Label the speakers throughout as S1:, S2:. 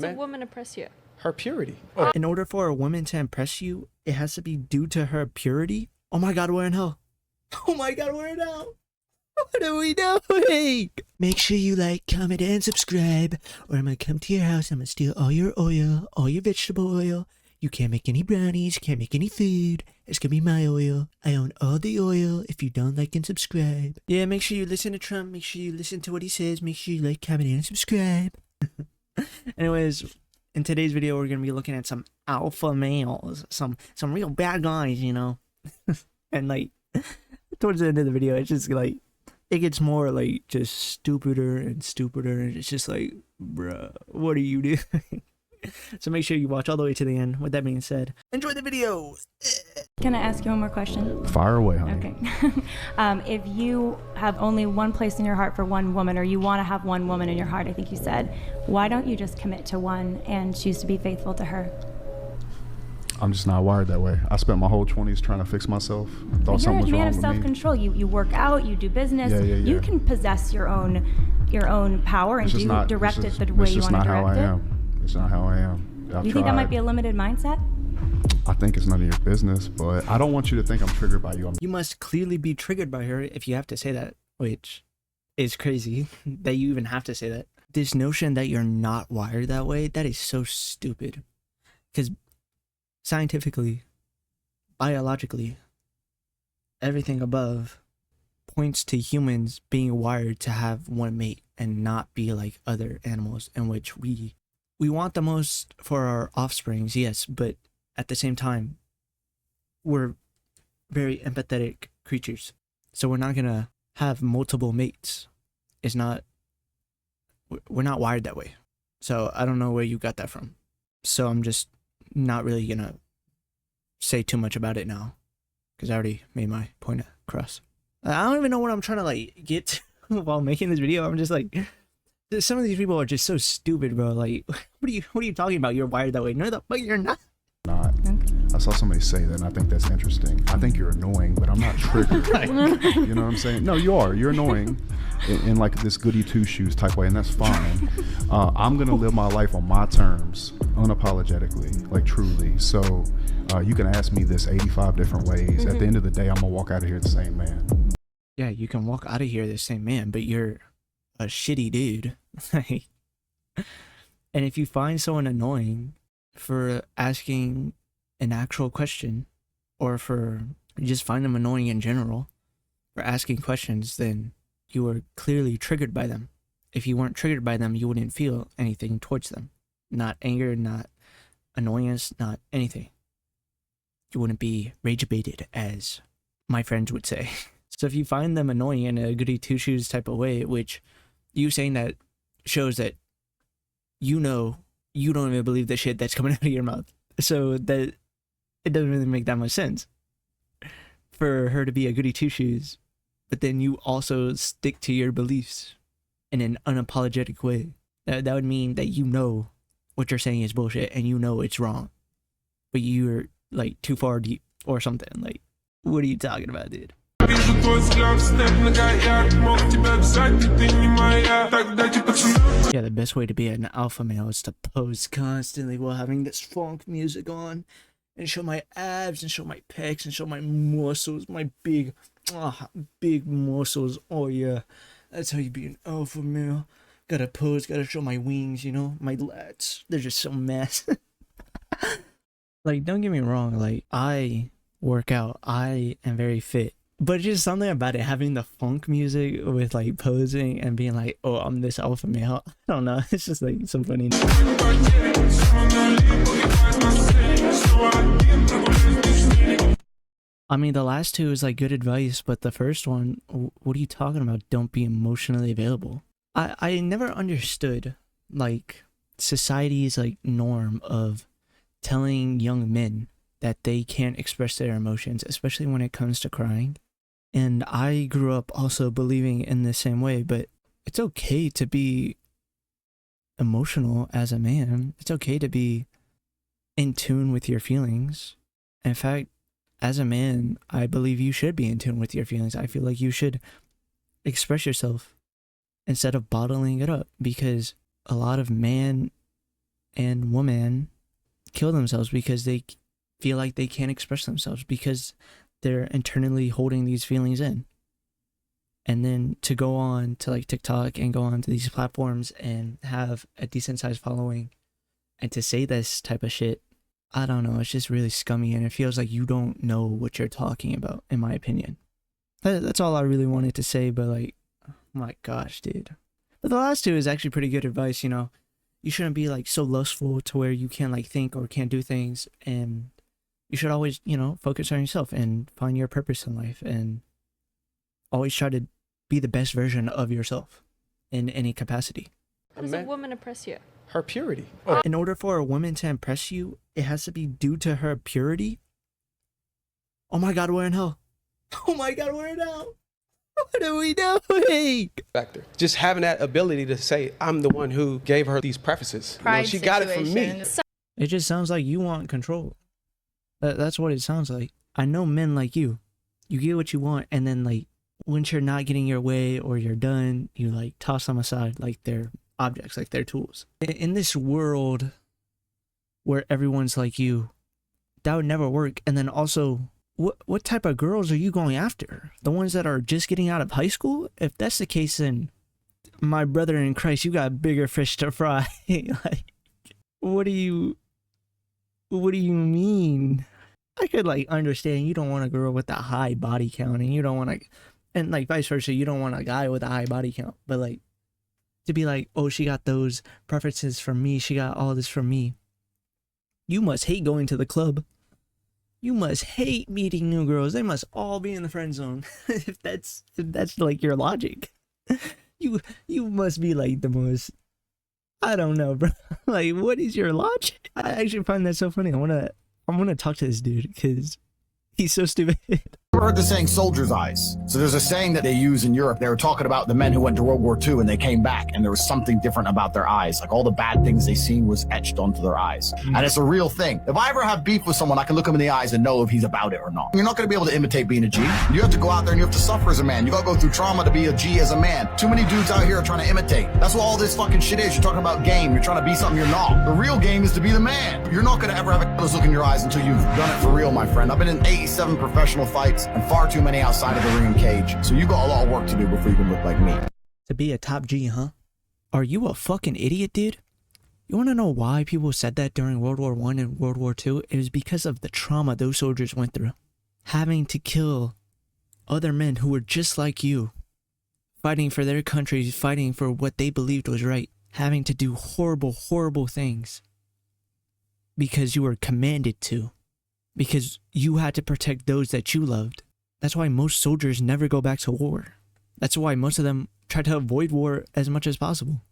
S1: does a woman impress you?
S2: Her purity.
S3: In order for a woman to impress you, it has to be due to her purity. Oh my god, we're in hell. Oh my god, we're in hell. What are we doing? Make sure you like, comment, and subscribe, or I'm gonna come to your house. I'm gonna steal all your oil, all your vegetable oil. You can't make any brownies, can't make any food. It's gonna be my oil. I own all the oil if you don't like and subscribe. Yeah, make sure you listen to Trump. Make sure you listen to what he says. Make sure you like, comment, and subscribe. Anyways, in today's video, we're gonna be looking at some alpha males. Some real bad guys, you know? And like, towards the end of the video, it's just like, it gets more like just stupider and stupider. And it's just like, bruh, what are you doing? So make sure you watch all the way to the end. With that being said, enjoy the video.
S4: Can I ask you one more question?
S5: Fire away, honey.
S4: Okay. If you have only one place in your heart for one woman, or you want to have one woman in your heart, I think you said, why don't you just commit to one and choose to be faithful to her?
S5: I'm just not wired that way. I spent my whole 20s trying to fix myself. Thought something was
S4: You're a man
S5: wrong
S4: of
S5: with
S4: self-control. You work out, you do business.
S5: Yeah.
S4: You can possess your own power and direct it the way you want to direct it.
S5: It's not how I am.
S4: Do you think that might be a limited mindset?
S5: I think it's none of your business, but I don't want you to think I'm triggered by you.
S3: You must clearly be triggered by her if you have to say that, which is crazy that you even have to say that. This notion that you're not wired that way, that is so stupid. Because scientifically, biologically, everything above points to humans being wired to have one mate and not be like other animals, in which we want the most for our offsprings, yes, but at the same time, we're very empathetic creatures. So we're not gonna have multiple mates. We're not wired that way. So I don't know where you got that from. So I'm just not really gonna say too much about it now, because I already made my point across. I don't even know what I'm trying to like get to while making this video. I'm just like, some of these people are just so stupid, bro. Like, what are you talking about? You're wired that way. No, the fuck you're not.
S5: I saw somebody say that, and I think that's interesting. I think you're annoying, but I'm not triggered.
S3: Right.
S5: You know what I'm saying? No, you are. You're annoying in like this goody two-shoes type way, and that's fine. I'm gonna live my life on my terms, unapologetically, like truly. So you can ask me this 85 different ways. At the end of the day, I'm gonna walk out of here the same man.
S3: Yeah, you can walk out of here the same man, but you're a shitty dude. And if you find someone annoying for asking an actual question, or for you just find them annoying in general for asking questions, then you are clearly triggered by them. If you weren't triggered by them, you wouldn't feel anything towards them. Not anger, not annoyance, not anything. You wouldn't be rage baited, as my friends would say. So if you find them annoying in a goody two-shoes type of way, which you saying that shows that you know you don't even believe the shit that's coming out of your mouth. So that it doesn't really make that much sense for her to be a goody two-shoes, but then you also stick to your beliefs in an unapologetic way. That would mean that you know what you're saying is bullshit and you know it's wrong, but you're like too far deep or something. Like, what are you talking about, dude? Yeah, the best way to be an alpha male is to pose constantly while having this funk music on and show my abs and show my pecs and show my muscles, my big muscles. Oh yeah, that's how you be an alpha male. Gotta pose, gotta show my wings, you know, my lats. They're just so massive. Like, don't get me wrong, like, I work out, I am very fit. But just something about it, having the funk music with like posing and being like, oh, I'm this alpha male. I don't know. It's just like some funny. I mean, the last two is like good advice, but the first one, what are you talking about? Don't be emotionally available. I never understood like society's like norm of telling young men that they can't express their emotions, especially when it comes to crying. And I grew up also believing in the same way, but it's okay to be emotional as a man. It's okay to be in tune with your feelings. In fact, as a man, I believe you should be in tune with your feelings. I feel like you should express yourself instead of bottling it up, because a lot of man and women kill themselves because they feel like they can't express themselves because they're internally holding these feelings in. And then to go on to like TikTok and go on to these platforms and have a decent sized following and to say this type of shit, I don't know, it's just really scummy and it feels like you don't know what you're talking about, in my opinion. That's all I really wanted to say, but like, oh my gosh, dude. But the last two is actually pretty good advice, you know. You shouldn't be like so lustful to where you can't like think or can't do things, and you should always, you know, focus on yourself and find your purpose in life and always try to be the best version of yourself in any capacity.
S1: How does a woman impress you?
S2: Her purity.
S3: In order for a woman to impress you, it has to be due to her purity. Oh my God, we're in hell. Oh my God, we're in hell. What are we doing?
S2: Factor. Just having that ability to say, I'm the one who gave her these prefaces. You know, she got it from me.
S3: It just sounds like you want control. That's what it sounds like. I know men like you. You get what you want, and then like once you're not getting your way or you're done, you like toss them aside like they're objects, like they're tools. In this world where everyone's like you, that would never work. And then also, what type of girls are you going after? The ones that are just getting out of high school? If that's the case, then my brother in Christ, you got bigger fish to fry. Like, what do you mean? I could like understand you don't want a girl with a high body count, and you don't want to, and like vice versa, you don't want a guy with a high body count. But like to be like, oh, she got those preferences from me, she got all this from me. You must hate going to the club. You must hate meeting new girls. They must all be in the friend zone. if that's like your logic, you must be like the most. I don't know, bro. Like, what is your logic? I actually find that so funny. I'm gonna talk to this dude because he's so stupid.
S6: I've heard the saying soldier's eyes. So there's a saying that they use in Europe. They were talking about the men who went to World War II and they came back and there was something different about their eyes. Like all the bad things they seen was etched onto their eyes. And it's a real thing. If I ever have beef with someone, I can look him in the eyes and know if he's about it or not. You're not going to be able to imitate being a G. You have to go out there and you have to suffer as a man. You got to go through trauma to be a G as a man. Too many dudes out here are trying to imitate. That's what all this fucking shit is. You're talking about game. You're trying to be something you're not. The real game is to be the man. You're not going to ever have a look in your eyes until you've done it for real, my friend. I've been in 87 professional fights and far too many outside of the ring and cage. So you got a lot of work to do before you can look like me.
S3: To be a top G, huh? Are you a fucking idiot, dude? You want to know why people said that during World War I and World War II? It was because of the trauma those soldiers went through. Having to kill other men who were just like you. Fighting for their countries, fighting for what they believed was right. Having to do horrible, horrible things. Because you were commanded to. Because you had to protect those that you loved. That's why most soldiers never go back to war. That's why most of them try to avoid war as much as possible.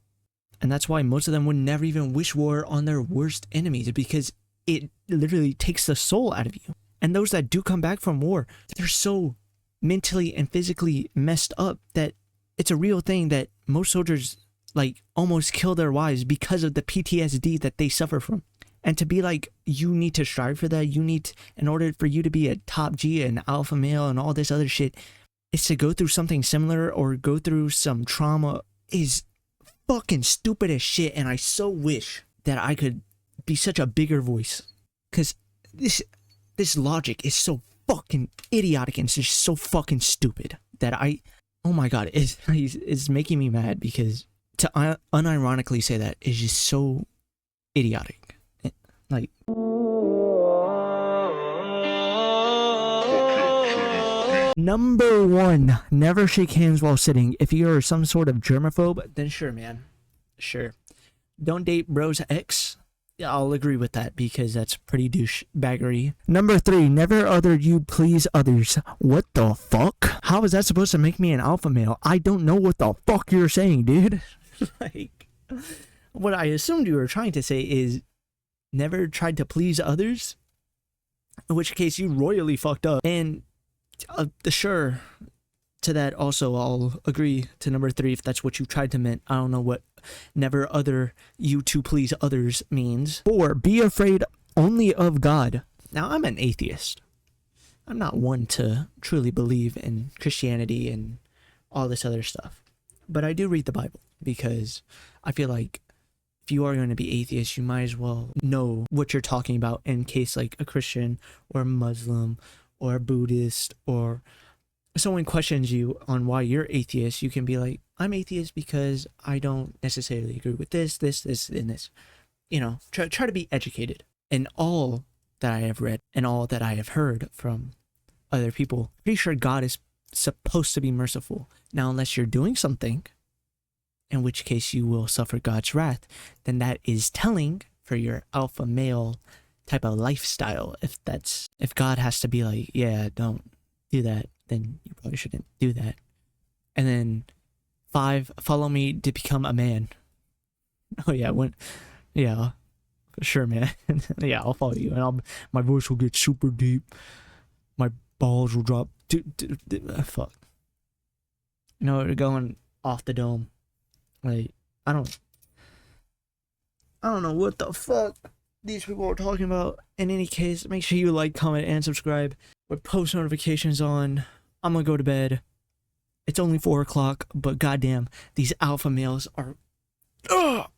S3: And that's why most of them would never even wish war on their worst enemies, because it literally takes the soul out of you. And those that do come back from war, they're so mentally and physically messed up that it's a real thing that most soldiers like almost kill their wives because of the PTSD that they suffer from. And to be like, you need to strive for that. You need, in order for you to be a top G and alpha male and all this other shit, is to go through something similar or go through some trauma is fucking stupid as shit. And I so wish that I could be such a bigger voice. Because this logic is so fucking idiotic and it's just so fucking stupid that oh my God, it's making me mad because to unironically say that is just so idiotic. Like, number one, never shake hands while sitting. If you're some sort of germaphobe, then sure, man. Sure. Don't date bro's ex. Yeah, I'll agree with that because that's pretty douchebaggery. Number three, never other you please others. What the fuck? How is that supposed to make me an alpha male? I don't know what the fuck you're saying, dude. Like, what I assumed you were trying to say is never tried to please others, in which case you royally fucked up. And sure, to that also I'll agree to number three if that's what you tried to mean. I don't know what never other you to please others means. 4, be afraid only of God. Now, I'm an atheist. I'm not one to truly believe in Christianity and all this other stuff, but I do read the Bible because I feel like if you are going to be atheist, you might as well know what you're talking about in case like a Christian or a Muslim or a Buddhist or someone questions you on why you're atheist. You can be like, I'm atheist because I don't necessarily agree with this, and this. You know, try to be educated. And all that I have read and all that I have heard from other people, pretty sure God is supposed to be merciful. Now, unless you're doing something, in which case you will suffer God's wrath, then that is telling for your alpha male type of lifestyle. If God has to be like, yeah, don't do that, then you probably shouldn't do that. And then 5, follow me to become a man. Oh yeah, yeah, sure, man. Yeah, I'll follow you, and my voice will get super deep. My balls will drop. Fuck. You know, we're going off the dome. Like, I don't know what the fuck these people are talking about. In any case, make sure you like, comment, and subscribe with post notifications on. I'm gonna go to bed. It's only 4 o'clock, but goddamn, these alpha males are. Ugh!